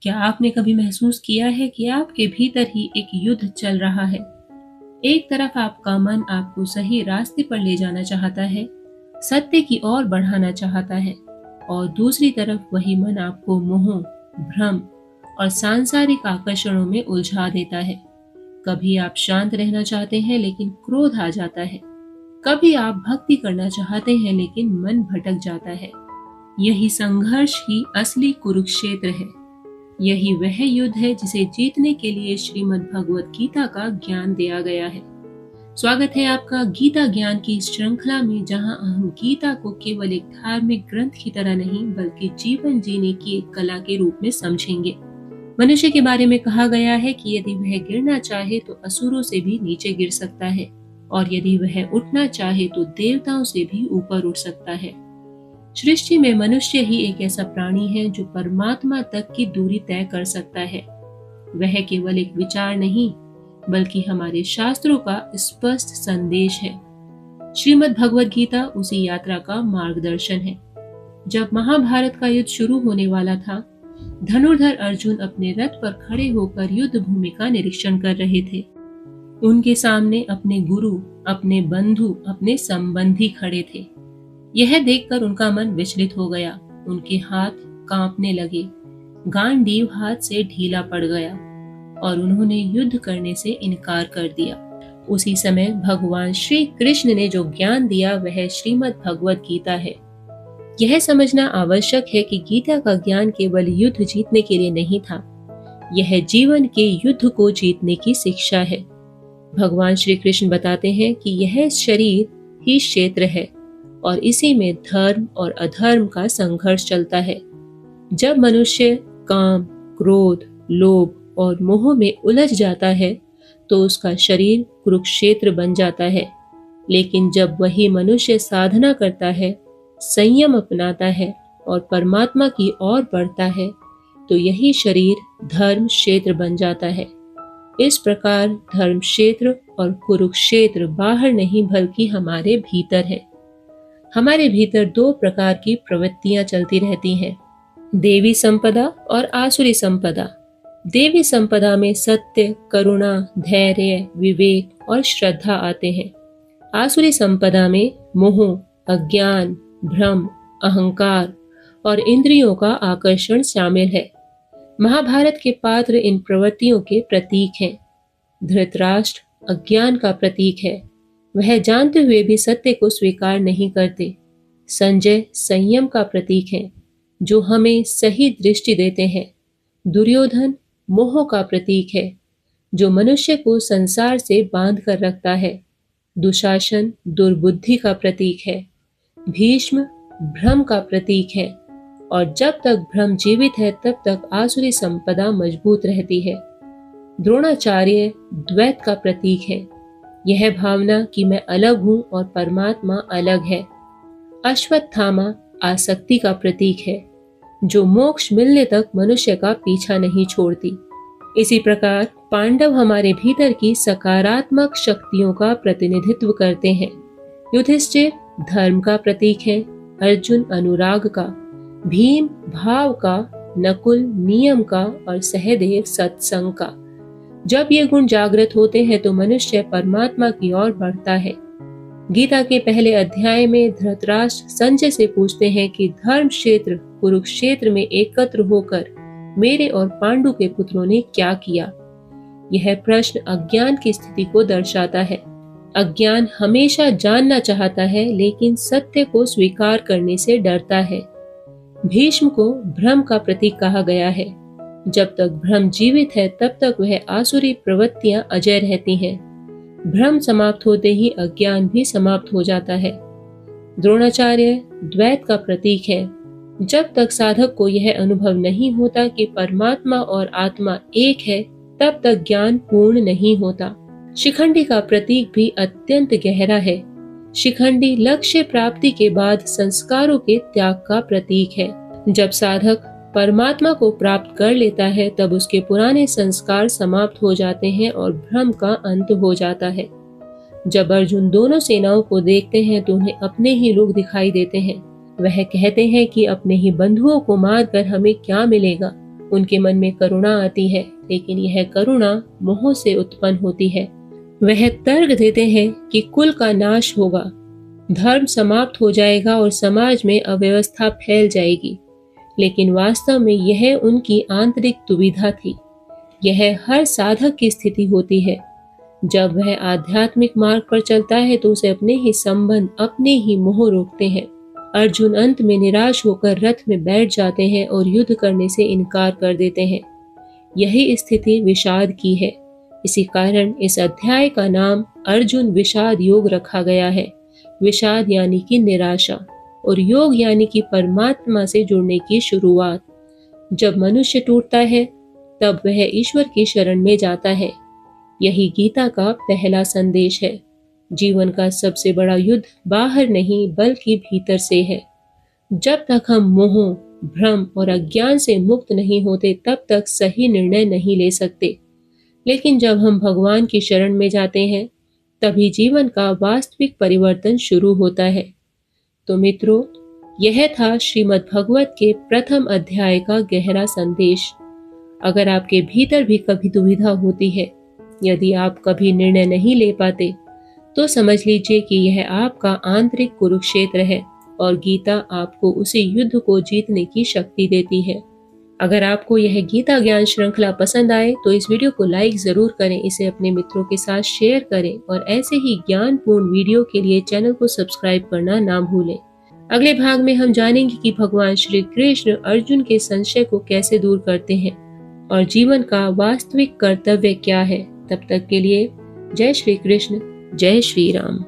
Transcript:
क्या आपने कभी महसूस किया है कि आपके भीतर ही एक युद्ध चल रहा है? एक तरफ आपका मन आपको सही रास्ते पर ले जाना चाहता है, सत्य की ओर बढ़ाना चाहता है, और दूसरी तरफ वही मन आपको मोह, भ्रम और सांसारिक आकर्षणों में उलझा देता है। कभी आप शांत रहना चाहते हैं लेकिन क्रोध आ जाता है। कभी आप भक्ति करना चाहते हैं लेकिन मन भटक जाता है। यही संघर्ष ही असली कुरुक्षेत्र है। यही वह युद्ध है जिसे जीतने के लिए श्रीमद् भगवत गीता का ज्ञान दिया गया है। स्वागत है आपका गीता ज्ञान की इस श्रृंखला में, जहां हम गीता को केवल एक धार्मिक ग्रंथ की तरह नहीं बल्कि जीवन जीने की एक कला के रूप में समझेंगे। मनुष्य के बारे में कहा गया है कि यदि वह गिरना चाहे तो असुरों से भी नीचे गिर सकता है, और यदि वह उठना चाहे तो देवताओं से भी ऊपर उठ सकता है। सृष्टि में मनुष्य ही एक ऐसा प्राणी है जो परमात्मा तक की दूरी तय कर सकता है। वह केवल एक विचार नहीं बल्कि हमारे शास्त्रों का स्पष्ट संदेश है। श्रीमद् भगवत गीता उसी यात्रा का मार्गदर्शन है। जब महाभारत का युद्ध शुरू होने वाला था, धनुर्धर अर्जुन अपने रथ पर खड़े होकर युद्ध भूमि का निरीक्षण कर रहे थे। उनके सामने अपने गुरु, अपने बंधु, अपने संबंधी खड़े थे। यह देखकर उनका मन विचलित हो गया। उनके हाथ कांपने लगे, गांडीव हाथ से ढीला पड़ गया और उन्होंने युद्ध करने से इनकार कर दिया। उसी समय भगवान श्री कृष्ण ने जो ज्ञान दिया वह श्रीमद् भगवत गीता है। यह समझना आवश्यक है कि गीता का ज्ञान केवल युद्ध जीतने के लिए नहीं था, यह जीवन के युद्ध को जीतने की शिक्षा है। भगवान श्री कृष्ण बताते हैं कि यह शरीर ही क्षेत्र है और इसी में धर्म और अधर्म का संघर्ष चलता है। जब मनुष्य काम, क्रोध, लोभ और मोह में उलझ जाता है तो उसका शरीर कुरुक्षेत्र बन जाता है। लेकिन जब वही मनुष्य साधना करता है, संयम अपनाता है और परमात्मा की ओर बढ़ता है तो यही शरीर धर्म क्षेत्र बन जाता है। इस प्रकार धर्म क्षेत्र और कुरुक्षेत्र बाहर नहीं बल्कि हमारे भीतर है। हमारे भीतर दो प्रकार की प्रवृत्तियां चलती रहती हैं, देवी संपदा और आसुरी संपदा। देवी संपदा में सत्य, करुणा, धैर्य, विवेक और श्रद्धा आते हैं। आसुरी संपदा में मोह, अज्ञान, भ्रम, अहंकार और इंद्रियों का आकर्षण शामिल है। महाभारत के पात्र इन प्रवृत्तियों के प्रतीक हैं। धृतराष्ट्र अज्ञान का प्रतीक है, वह जानते हुए भी सत्य को स्वीकार नहीं करते। संजय संयम का प्रतीक है, जो हमें सही दृष्टि देते हैं। दुर्योधन मोह का प्रतीक है, जो मनुष्य को संसार से बांध कर रखता है। दुशासन दुर्बुद्धि का प्रतीक है। भीष्म भ्रम का प्रतीक है, और जब तक भ्रम जीवित है तब तक आसुरी संपदा मजबूत रहती है। द्रोणाचार्य द्वैत का प्रतीक है, यह भावना कि मैं अलग हूं और परमात्मा अलग है। अश्वत्थामा आसक्ति का प्रतीक है, जो मोक्ष मिलने तक मनुष्य का पीछा नहीं छोड़ती। इसी प्रकार पांडव हमारे भीतर की सकारात्मक शक्तियों का प्रतिनिधित्व करते हैं। युधिष्ठिर धर्म का प्रतीक है, अर्जुन अनुराग का, भीम भाव का, नकुल नियम का और सहदेव सत्संग का। जब ये गुण जागृत होते हैं तो मनुष्य परमात्मा की ओर बढ़ता है। गीता के पहले अध्याय में धृतराष्ट्र संजय से पूछते हैं कि धर्म क्षेत्र कुरुक्षेत्र में एकत्र होकर मेरे और पांडु के पुत्रों ने क्या किया। यह प्रश्न अज्ञान की स्थिति को दर्शाता है। अज्ञान हमेशा जानना चाहता है लेकिन सत्य को स्वीकार करने से डरता है। भीष्म को भ्रम का प्रतीक कहा गया है। जब तक भ्रम जीवित है तब तक वह आसुरी प्रवृत्तियां अजय रहती हैं। भ्रम समाप्त होते ही अज्ञान भी समाप्त हो जाता है। द्रोणाचार्य द्वैत का प्रतीक है। जब तक साधक को यह अनुभव नहीं होता कि परमात्मा और आत्मा एक है, तब तक ज्ञान पूर्ण नहीं होता। शिखंडी का प्रतीक भी अत्यंत गहरा है। शिखंडी लक्ष्य प्राप्ति के बाद संस्कारों के त्याग का प्रतीक है। जब साधक परमात्मा को प्राप्त कर लेता है तब उसके पुराने संस्कार समाप्त हो जाते हैं और भ्रम का अंत हो जाता है। जब अर्जुन दोनों सेनाओं को देखते हैं तो उन्हें अपने ही लोग दिखाई देते हैं। वह कहते हैं कि अपने ही बंधुओं को मारकर हमें क्या मिलेगा। उनके मन में करुणा आती है, लेकिन यह करुणा मोह से उत्पन्न होती है। वह तर्क देते हैं कि कुल का नाश होगा, धर्म समाप्त हो जाएगा और समाज में अव्यवस्था फैल जाएगी। लेकिन वास्तव में यह उनकी आंतरिक दुविधा थी। यह हर साधक की स्थिति होती है। जब वह आध्यात्मिक मार्ग पर चलता है तो उसे अपने ही संबंध, अपने ही मोह रोकते हैं। अर्जुन अंत में निराश होकर रथ में बैठ जाते हैं और युद्ध करने से इनकार कर देते हैं। यही स्थिति विषाद की है। इसी कारण इस अध्याय का नाम अर्जुन विषाद योग रखा गया है। विषाद यानी कि निराशा और योग यानी कि परमात्मा से जुड़ने की शुरुआत। जब मनुष्य टूटता है तब वह ईश्वर की शरण में जाता है। यही गीता का पहला संदेश है। जीवन का सबसे बड़ा युद्ध बाहर नहीं बल्कि भीतर से है। जब तक हम मोह, भ्रम और अज्ञान से मुक्त नहीं होते तब तक सही निर्णय नहीं ले सकते। लेकिन जब हम भगवान की शरण में जाते हैं तभी जीवन का वास्तविक परिवर्तन शुरू होता है। तो मित्रों, यह था श्रीमद् भगवत के प्रथम अध्याय का गहरा संदेश। अगर आपके भीतर भी कभी दुविधा होती है, यदि आप कभी निर्णय नहीं ले पाते, तो समझ लीजिए कि यह आपका आंतरिक कुरुक्षेत्र है और गीता आपको उसी युद्ध को जीतने की शक्ति देती है। अगर आपको यह गीता ज्ञान श्रृंखला पसंद आए तो इस वीडियो को लाइक जरूर करें, इसे अपने मित्रों के साथ शेयर करें और ऐसे ही ज्ञानपूर्ण वीडियो के लिए चैनल को सब्सक्राइब करना ना भूलें। अगले भाग में हम जानेंगे कि भगवान श्री कृष्ण अर्जुन के संशय को कैसे दूर करते हैं और जीवन का वास्तविक कर्तव्य क्या है। तब तक के लिए जय श्री कृष्ण, जय श्री राम।